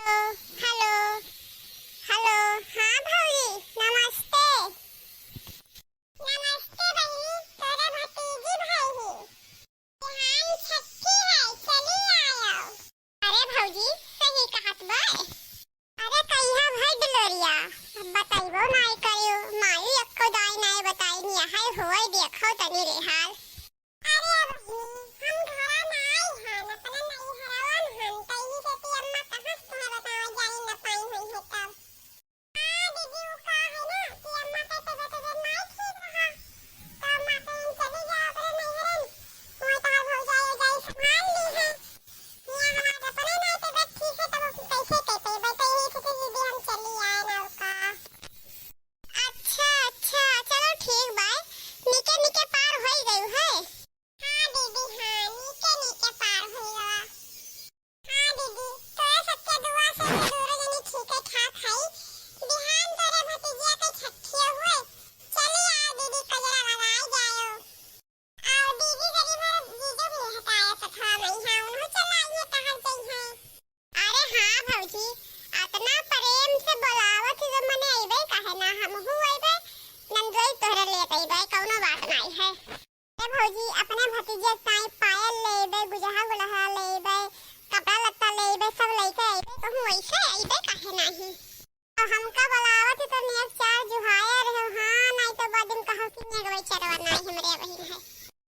Hello hello. हाँ भाभी, नमस्ते। नमस्ते बहनी, तोरा भतीजी भाई ही बिहान छठी है, चली आयो। अरे भौजी सही कहत बा। अरे कहिया भई डलोरिया बताइबो नाई करियो, माई अक्को दाई नाई बताई नि हाय होय देखो तनी रे हाल। अरे बहनी हम घरा नाई हन, अपने नहीं हरावन हन, तई से अम्मा कहां से बतावा जाई न पाई हुई है तब। दीदी वो का है ना कि अम्मा के तबीयत नहीं ठीक रहा, तो अम्मा कहीं चली जा अपने नैहरन, वहीं तार हो जाए जाई संभाल ली है। यहाँ हमारे अपने नहीं तबीयत ठीक है तब कैसे कहते बताइए कि दीदी हम चली आए ना का। अच्छा अच्छा चलो ठीक बा, नीचे नीचे पार हो गई है। हाँ दीदी हाँ, नीचे नीचे पार हो गया। हाँ दीदी तोरे सबके दुआ से दोनों जनी ठीक है ठाक है। बिहान तोरे भतीजिया के छठी हुए, चली आओ दीदी कजरा लगाए जाओ। आओ दीदी जरी भर जीजो भी हटाया सखा नहीं है, उन्हों चलाइए कहल गई है। अरे हाँ भौजी, इतना प्रेम से बुलावत तो मने अइबे काहे ना, हमहू अइबे नंदोई तोहरे ले अइबे, कौनो बात नहीं है। ए भौजी अपने भतीजे साई पायल लेबे, गुजहा गुलहा लेबे, कपड़ा लत्ता लेबे, सब लेके अइबे, कहूं ऐसे अइबे काहे नहीं। और हमका बुलावत तो नियत चार जुहाया रहे। हाँ नहीं तो बादिन कहो कि नेगवे चरवा नहीं हमरे बहिन है।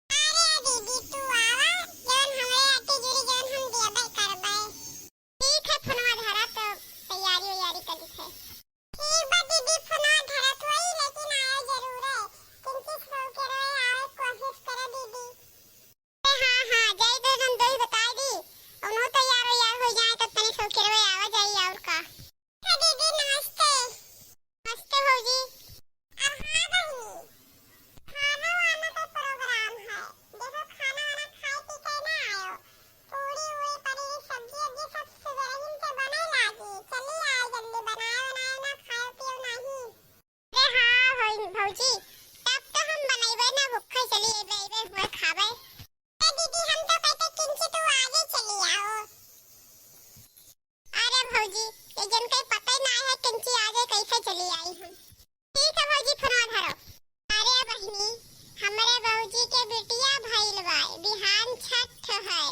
अरे दीदी तू आवा, जौन हमरे अति जुड़ी जौन हम देबे करबे। ठीक है फोनवा धरा तो तैयारी उयारी कर दी है। ठीक बा दीदी फोनवा धरत वही, लेकिन आए जरूर है, किंतु सो के रहे आवे कोशिश करे दीदी। हाँ हाँ जाई दो नंदोई बता दी, उन्हों तैयार व्यार हो जाए तो तनी सो के रहे आवा जाई और का। हाँ दीदी नमस्ते। नमस्ते भौजी। अब हाँ बहनी, खाना वाना का प्रोग्राम है, देखो खाना वाना खाए पी के ना आयो, पूरी हुई पनीर सब्जी वब्जी सब सुबह से बने लागी, चली आओ जल्दी बनाए बनाए ना खाओ पियो नहीं। अरे हाँ भौजी तब तो हम बनैबे ना, भूखे चली अइबे हुए खाबे। ए दीदी हम तो कहते किंची तू आगे चली आओ। अरे भौजी ये जन के पता ही ना है किंची आगे कैसे चली आई हम। ठीक है भौजी फोन धरो। अरे बहनी हमरे भौजी के बिटिया भइल बा, बिहान छठ है,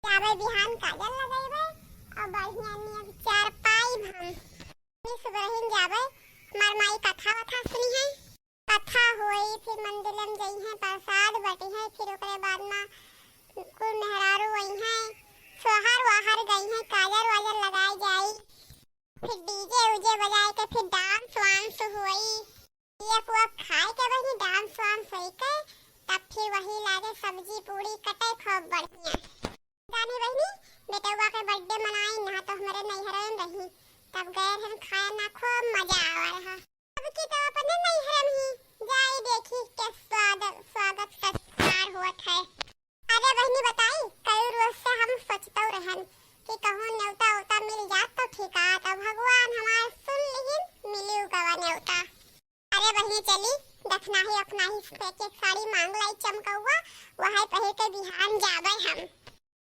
जाबे बिहान काजल लगैबे और बढ़िया नियम चार पाई हम सुबहिन जाबे, मार माई कथा वथा सुनी है, कथा होई फिर मंदिरम जई है, प्रसाद बटी है, फिर ओकरे बाद में कुल मेहरारू वही है, सोहर वाहर गई है, काजर वाजर लगाई जाई, फिर डीजे उजे बजाए के फिर डांस वांस हुई, एक वक्त खाए के वही डांस वांस हुई के तब फिर वही लागे सब्जी पूरी कटे खूब बढ़िया। जानी बहनी बेटवा के बर्थडे मनाई ना तो हमारे नैहर में रही, तब गए हम खाए ना खूब मजा आवा रहा। अब की तो अपने नैहर में ही जाई देखी के स्वागत सत्कार हुआ है। अरे बहनी बताई कई रोज से हम सोचते रहन कि कहूं न्योता उता मिल जात तो ठीक आ, तो भगवान हमारे सुन लिहिन मिली उगवा न्योता। अरे बहनी चली दखना ही अपना ही फेंके साड़ी मांग लाई चमकौआ, वहां पहन के बिहान जाबे हम।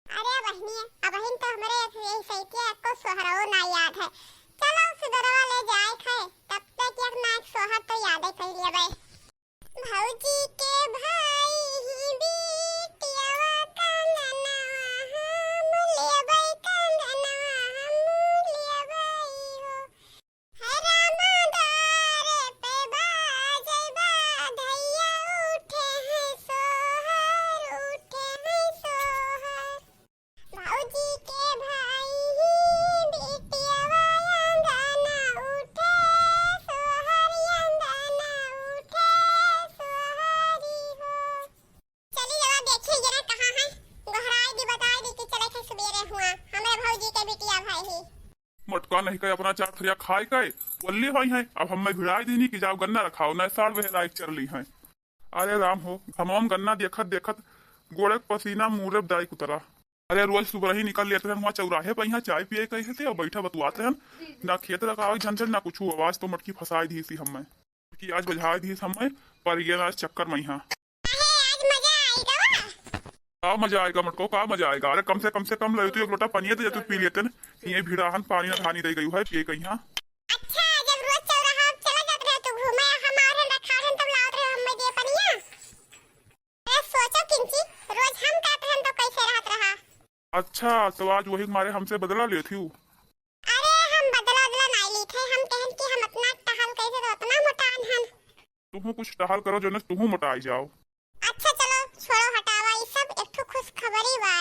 अरे बहनी अब बहन तो हमरे यही सैतिया को सोहरओ ना याद है, चलो सुदरवा ले जाए खे, तब तक एक ना एक सोहर तो याद कर लेबे। भौजी के भाई ही बिटियावा कंगनवा हम लेबै, कंगनवा हम लेबै हो, हरामदार पे बाजै बाधैया, उठे हैं सोहर उठे हैं सोहर। भौजी के भाई ही बिटियावा अंगना उठे सोहर, अंगना उठे सोहरी हो। चली जरा देखी जरा कहाँ है, गहराई दी बताई दी कि चले थे सवेरे हुआ, हमारे भौजी के बिटिया भाई ही। मटका नहीं कहे अपना चार थरिया खाए कहे वल्ली हुई है, अब हम भिड़ाई दीनी कि जाओ गन्ना रखाओ न साल वह लाइक चल ली है। अरे राम हो घमौम गन्ना देखत देखत गोड़े पसीना मुँह दाई कुतरा। अरे रोज सुबह ही निकल लेते हैं वहाँ चौराहे पर, यहाँ चाय पिए कहे थे और बैठा बतवाते हैं ना, खेत रखाओ झंझट ना कुछ, आवाज तो मटकी फंसाई दी सी हमें कि आज बजाई दी हमें पर ये आज चक्कर में यहाँ का मजा आएगा मटको, का मजा आएगा। अरे कम से कम ले तो एक लोटा पानी तो पी लेते न, ये भिड़ाहन पानी न धानी दे गई है पिए कहीं। अच्छा जब रोज चौराहा चला जात रहे तो घूमे हमारे रखा रहन तब लावत रहे हम दे पनिया। अरे सोचो किंची रोज हम कहते हैं तो कैसे रहत रहा। अच्छा तो आज वही मारे हमसे बदला ले थी। अरे हम बदला बदला नहीं ली थे, हम कहन कि हम अपना टहल कैसे तो उतना मोटान हन। तुम कुछ टहल करो जो तुम मोटाई जाओ। अच्छा चलो छोड़ो हटावा ये सब, एक ठो खुश खबरी बा।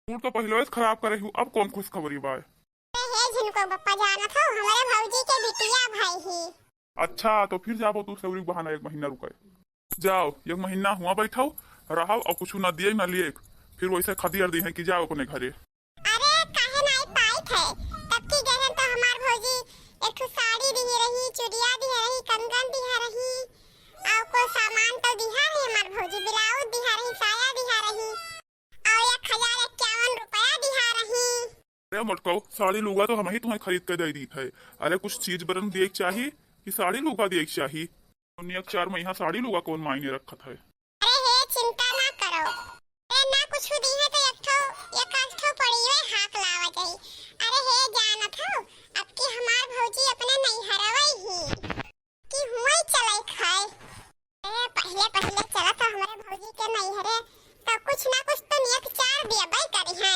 तू तो पहले से खराब करे हूँ, अब कौन खुश खबरी बाय। हे जिनको बप्पा जाना था हमारे भौजी के बिटिया भाई ही। अच्छा तो फिर जाओ तू सौरी बहाना 1 महीना रुके जाओ, 1 महीना हुआ बैठाओ रहो और कुछ न दिए न लिए, फिर वैसे खदियर दी है कि जाओ अपने घरे। अरे काहे नहीं पाई थे तब की गहन तो हमार भौजी एक ठो साड़ी दी रही, चूड़िया दी रही, कंगन दी रही और को सामान तो दिया है हमार भौजी, ब्लाउज दी रही, साया दी रही और 1051 रुपया दी रही। अरे मटको साड़ी लूगा तो हम ही तुम्हें खरीद के दे दी थे। अरे कुछ चीज बरन दिए चाहिए कि साड़ी लूगा दिए चाहिए। 4 महीना साड़ी लूगा कौन मायने रखा था। अरे हे चिंता ना करो, अरे ना कुछ दी है तो एक आध ठो पड़ी है हाथ लावा जाई। अरे हे जानत हो अब की हमार भौजी अपने नहीं हरवई ही कि हुई चलाई खाए। अरे पहले पहले चला तो हमारे भौजी के नहीं हरे तो कुछ ना कुछ तो नियत 4 दिया भाई करी है।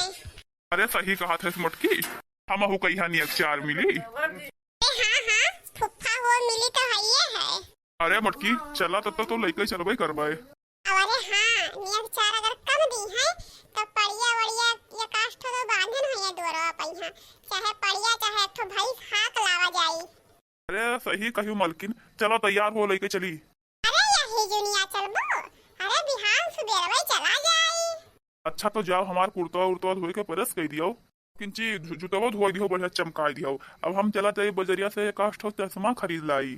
अरे सही कहा था मटकी, हम हु कही हानि 4 मिली। हाँ फुफ्फा वो मिली तो है ये है। अरे मटकी चला तब तो लेके चलबे करबाए। अरे हाँ नियत 4 अगर कम दी है तो पड़िया वड़िया ये काष्ठ तो बांधन है ये डोरवा पहिया, चाहे पड़िया चाहे तो भाई हाथ लावा जाई। अरे सही कही मलकिन, चलो तैयार हो लेके चली। अरे यही जुनिया चलबो, अरे बिहान सुबेरवे चला जाई। अच्छा तो जाओ हमार कुर्ता उर्ता धोए के परस कह दियो, किंची जुतवा धोई दियो बढ़िया चमकाई दियो। अब हम चला जाए बजरिया से काष्ठ चश्मा खरीद लाई।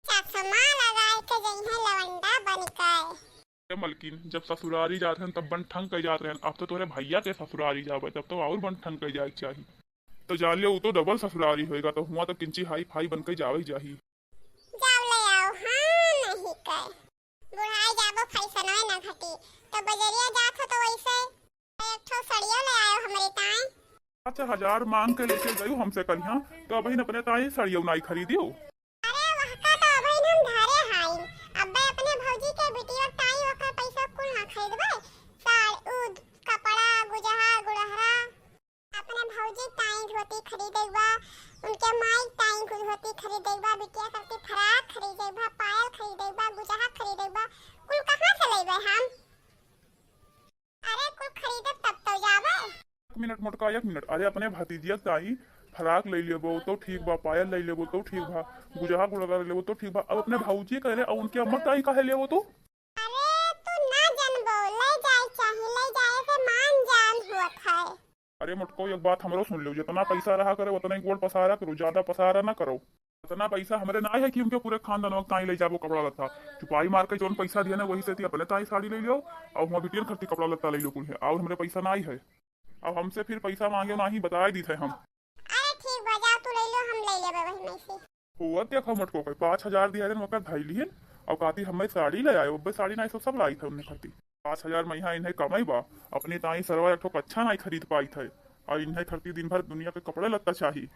चश्मा लगाए के जइहे लवंडा बनकर। मलकिन जब ससुरारी जाते हैं तब बन ठंग कर जाते हैं, अब तो तोरे भैया के ससुरारी जावे तब तो और बन ठंग कर जाए चाहिए। तो जा लियो वो तो डबल ससुरारी होएगा तो हुआ तो किंची हाई फाई बन के जावे जाही। जाओ ले आओ हाँ नहीं कर बुढ़ाई जाबो फैशन न घटी तो बजरिया जात हो तो वैसे एक ठो सड़ियो ले आयो हमरे ताई। अच्छा 1000 मांग के लेके गयो हमसे कल यहाँ, तो अब अपने ताई सड़ियो नाई खरीदियो। अरे वह का तो अभी हम धारे हाई अबे अपने भौजी के बिटिया ताई वका पैसा कुल ना खरीदबे साड़ उद कपड़ा गुजहा गुड़हरा। अपने भौजी ताई धोती खरीदेबा, उनके माई ताई को धोती खरीदेबा, बिटिया सबके फराक खरीदेबा, पायल खरीदेबा, गुजहा खरीदेबा, कुल कहां से लेबे हम। अरे कुल खरीदे तब तो जाबे। 1 मिनट मोटका 1 मिनट। अरे अपने भतीजिया ताई फराक ले लेबो तो ठीक बा, पायल ले लेबो तो ठीक बा, गुजहा गुड़गा ले लेबो तो ठीक बा, अब अपने भौजी कहले और उनके अम्मा ताई काहे लेबो तो। अरे तू ना जानबो ले जाए चाहिए, ले जाए से मान जान होत है। अरे मुटको एक बात हमरो सुन लो, जितना पैसा रहा करे उतना ही गोल पसारा करो, ज्यादा पसारा ना करो। इतना पैसा हमारे ना है कि उनके पूरे खानदान ताई ले जाबो कपड़ा लत्ता, चुपाई मार के जोन पैसा दिया ना वही से अपने ताई साड़ी ले लो और वहाँ बिटियन खर्ची कपड़ा लत्ता ले लो कुल है, और हमारे पैसा ना ही है। अब हमसे फिर पैसा मांगे ना ही बताए दी थे हम। अरे ठीक बजा तू ले लो हम ले लेबे वही में से। हुआ देखो मटको 5000 दिया मकर धाई लिहन और कहती हमें साड़ी ले आयो, अब साड़ी ना सब लाई थे उन्हें खरीदी। 5000 महीना इन्हें कमाई बा, अपनी ताई सरवा एक अच्छा नहीं खरीद पाई थे और इन्हें खरीदी दिन भर दुनिया के कपड़े लत्ता चाहिए।